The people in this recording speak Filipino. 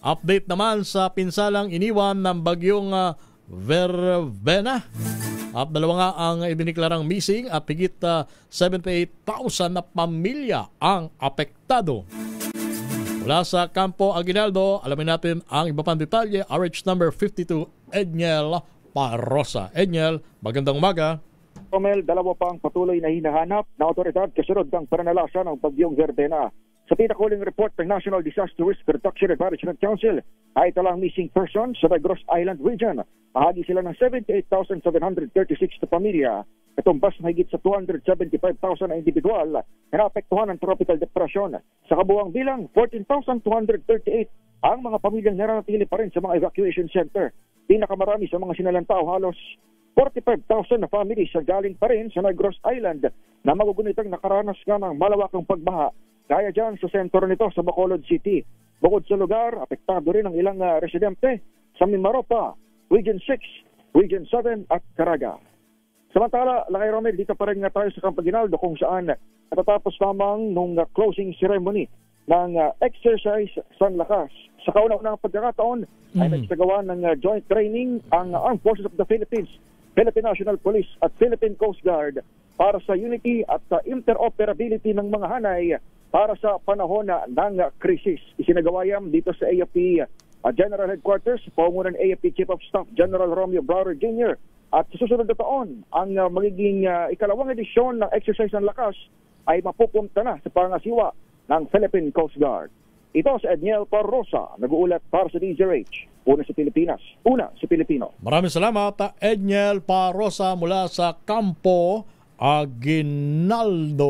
Update naman sa pinsalang iniwan ng bagyong Verbena. At dalawa nga ang ibiniklarang missing at higit 78,000 na pamilya ang apektado. Mula sa Campo Aguinaldo, alamin natin ang iba pang detalye. RH number 52, Edniel Parrosa. Edniel, magandang umaga. Romel, dalawa pa ang patuloy na hinahanap na otoridad kasunod ng pananalasa ng bagyong Verbena. Sa pinakahuling report ng National Disaster Risk Reduction and Management Council ay talang missing person sa Negros Island region. Bahagi sila ng 78,736 na pamilya. Katumbas na higit sa 275,000 na individual na naapektuhan ng tropical depression. Sa kabuang bilang, 14,238 ang mga pamilyang naranatili pa rin sa mga evacuation center. Pinakamarami sa mga sinalantao, halos 45,000 na families ang galing pa rin sa Negros Island na magugunitang nakaranas nga ng malawakang pagbaha. Kaya dyan sa sentro nito sa Bacolod City. Bukod sa lugar, apektado rin ang ilang residente sa Mimaropa, Region 6, Region 7 at Caraga. Samantala, Lakay Romel, dito pa rin nga tayo sa Campo Aguinaldo kung saan natatapos lamang nung closing ceremony ng exercise San Lakas. Sa kauna-unang pagkakataon ay nagsagawa ng joint training ang Armed Forces of the Philippines, Philippine National Police at Philippine Coast Guard para sa unity at sa interoperability ng mga hanay para sa panahon ng krisis. Isinagawa yan dito sa AFP General Headquarters, paumunan ng AFP Chief of Staff General Romeo Browder Jr. At sa susunod na taon, ang magiging ikalawang edisyon ng Exercise ng Lakas ay mapupunta na sa pangasiwa ng Philippine Coast Guard. Ito si Edniel Parrosa, nag-uulat para sa DZRH. Una sa Pilipinas, una sa Pilipino. Maraming salamat, Edniel Parrosa mula sa Campo Aguinaldo.